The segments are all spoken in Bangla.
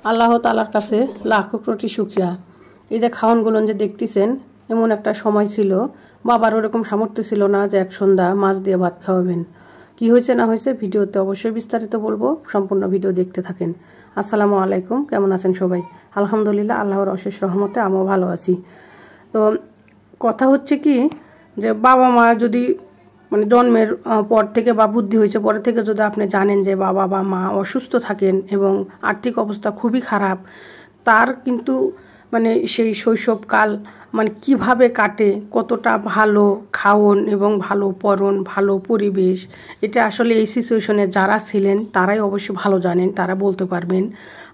আল্লাহ তাআলার কাছে লাখো কোটি শুকরিয়া। এই যে খাওয়ানগুলো যে দেখতেছেন, এমন একটা সময় ছিল বাবার ওরকম সামর্থ্য ছিল না যে এক সন্ধ্যা মাছ দিয়ে ভাত খাওয়াবেন। কি হয়েছে না হয়েছে ভিডিওতে অবশ্যই বিস্তারিত বলবো, সম্পূর্ণ ভিডিও দেখতে থাকেন। আসসালামু আলাইকুম, কেমন আছেন সবাই? আলহামদুলিল্লাহ, আল্লাহর অশেষ রহমতে আমিও ভালো আছি। তো কথা হচ্ছে কি, যে বাবা মা যদি মানে জন্মের পর থেকে বা বুদ্ধি হয়েছে পরে থেকে যদি আপনি জানেন যে বাবা বা মা অসুস্থ থাকেন এবং আর্থিক অবস্থা খুবই খারাপ, তার কিন্তু মানে সেই শৈশবকাল মানে কিভাবে কাটে, কতটা ভালো খাওন এবং ভালো পরন, ভালো পরিবেশ, এটা আসলে এই সিচুয়েশনে যারা ছিলেন তারাই অবশ্যই ভালো জানেন, তারা বলতে পারবেন।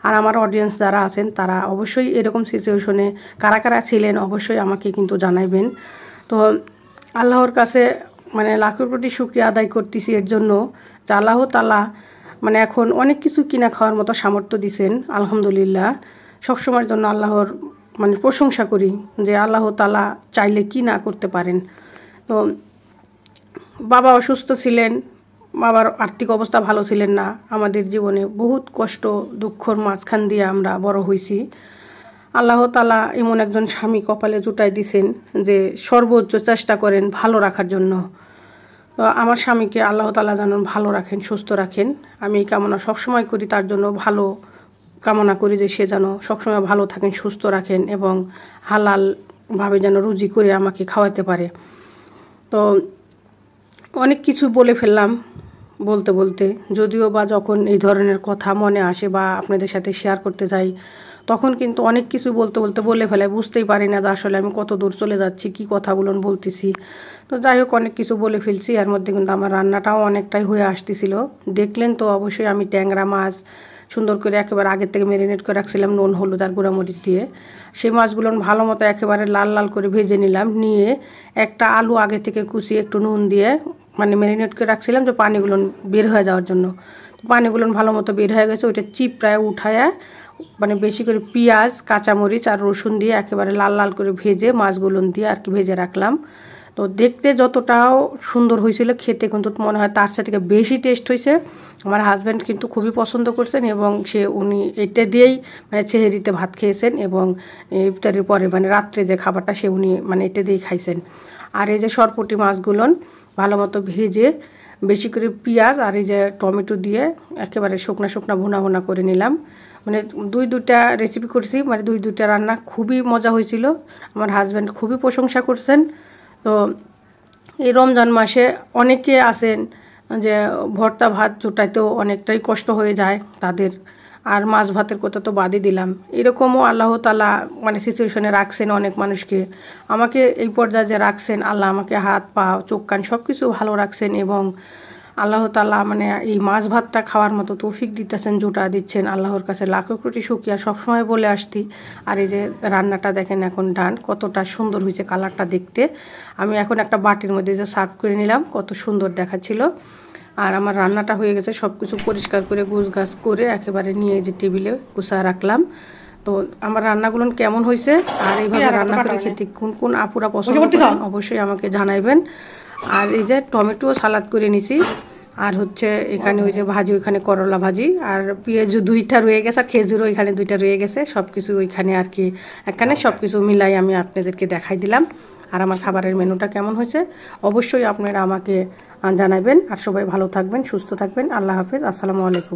আর আমার অডিয়েন্স যারা আছেন তারা অবশ্যই এরকম সিচুয়েশনে কারা কারা ছিলেন অবশ্যই আমাকে কিন্তু জানাইবেন। তো আল্লাহর কাছে মানে লাখো কোটি শুকরিয়া আদায় করতেছি এর জন্য যে আল্লাহ তাআলা মানে এখন অনেক কিছু কিনা খাওয়ার মতো সামর্থ্য দিছেন। আলহামদুলিল্লাহ, সবসময়ের জন্য আল্লাহর মানে প্রশংসা করি যে আল্লাহ তাআলা চাইলে কি না করতে পারেন। তো বাবা অসুস্থ ছিলেন, বাবার আর্থিক অবস্থা ভালো ছিলেন না। আমাদের জীবনে বহুত কষ্ট দুঃখর মাঝখান দিয়ে আমরা বড় হয়েছি। আল্লাহ তাআলা এমন একজন স্বামী কপালে জুটাই দিছেন যে সর্বোচ্চ চেষ্টা করেন ভালো রাখার জন্য। তো আমার স্বামীকে আল্লাহ তাআলা যেন ভালো রাখেন, সুস্থ রাখেন, আমি এই কামনা সবসময় করি। তার জন্য ভালো কামনা করি যে সে যেন সবসময় ভালো থাকেন, সুস্থ রাখেন এবং হালালভাবে যেন রুজি করে আমাকে খাওয়াতে পারে। তো অনেক কিছু বলে ফেললাম বলতে বলতে, যদিও বা যখন এই ধরনের কথা মনে আসে বা আপনাদের সাথে শেয়ার করতে যাই তখন কিন্তু অনেক কিছু বলতে বলতে বলে ফেলাই, বুঝতেই পারি না যে আসলে আমি কত দূর চলে যাচ্ছি, কি কথাগুলো বলতেছি। তো যাই হোক, অনেক কিছু বলে ফেলছি। এর মধ্যে কিন্তু আমার রান্নাটাও অনেকটাই হয়ে আসতেছিল। দেখলেন তো অবশ্যই আমি ট্যাংরা মাছ সুন্দর করে একেবারে আগের থেকে ম্যারিনেট করে রাখছিলাম নুন হলুদ আর গুঁড়ামরিচ দিয়ে। সেই মাছগুলো ভালো মতো একেবারে লাল লাল করে ভেজে নিলাম, নিয়ে একটা আলু আগে থেকে কুচিয়ে একটু নুন দিয়ে মানে ম্যারিনেট করে রাখছিলাম যে পানিগুলো বের হয়ে যাওয়ার জন্য। পানিগুলো ভালো মতো বের হয়ে গেছে, ওইটা চিপড়ায় উঠায় মানে বেশি করে পেঁয়াজ কাঁচামরিচ আর রসুন দিয়ে একেবারে লাল লাল করে ভেজে মাছগুলো দিয়ে আর কি ভেজে রাখলাম। তো দেখতে যতটাও সুন্দর হয়েছিল, খেতে কিন্তু মনে হয় তার সাথে বেশি টেস্ট হয়েছে। আমার হাজব্যান্ড কিন্তু খুবই পছন্দ করছেন এবং উনি এটা দিয়েই মানে সেহরিতে ভাত খেয়েছেন এবং ইফতারের পরে মানে রাত্রে যে খাবারটা উনি মানে এটা দিয়েই খাইছেন। আর এই যে সরপুঁটি মাছগুলো ভালো মতো ভেজে বেশি করে পেঁয়াজ আর এই যে টমেটো দিয়ে একেবারে শুকনা শুকনা ভুনা ভুনা করে নিলাম। মানে দুইটা রেসিপি করছি, মানে দুইটা রান্না খুবই মজা হয়েছিল। আমার হাজব্যান্ড খুবই প্রশংসা করছেন। তো এই রমজান মাসে অনেকে আছেন যে ভর্তা ভাত জোটাইতেও অনেকটাই কষ্ট হয়ে যায় তাদের, আর মাছ ভাতের কথা তো বাদই দিলাম। এরকমও আল্লাহ তাআলা মানে সিচুয়েশনে রাখছেন অনেক মানুষকে। আমাকে এই পর্যায়ে যে রাখছেন, আল্লাহ আমাকে হাত পা চোখ কান সব কিছু ভালো রাখছেন এবং আল্লাহ তাআলা মানে এই মাছ ভাতটা খাওয়ার মতো তৌফিক দিতেছেন, জোটা দিচ্ছেন। আল্লাহর কাছে লাখো কোটি শুকরিয়া সবসময় বলে আসছি। আর এই যে রান্নাটা দেখেন এখন ডান, কতটা সুন্দর হয়েছে কালারটা দেখতে। আমি এখন একটা বাটির মধ্যে যে সার্ভ করে নিলাম, কত সুন্দর দেখাচ্ছিল। আর আমার রান্নাটা হয়ে গেছে, সব কিছু পরিষ্কার করে গুছগাছ করে একেবারে নিয়ে যে টেবিলে গুছা রাখলাম। তো আমার রান্নাগুলো কেমন হয়েছে আর এইভাবে রান্না করে খেতে কোন কোন আপুরা পছন্দ করেন অবশ্যই আমাকে জানাইবেন। আর এই যে টমেটো সালাদ করে নিছি, আর হচ্ছে এখানে ওই যে ভাজি, ওইখানে করলা ভাজি, আর পেঁয়াজ 2টা রয়ে গেছে, আর খেজুরও ওইখানে 2টা রয়ে গেছে। সব কিছু ওইখানে আর কি এখানে সব কিছু মিলাই আমি আপনাদেরকে দেখাই দিলাম। আর আমার খাবারের মেনুটা কেমন হয়েছে অবশ্যই আপনারা আমাকে জানাবেন। আর সবাই ভালো থাকবেন, সুস্থ থাকবেন। আল্লাহ হাফেজ, আসসালামু আলাইকুম।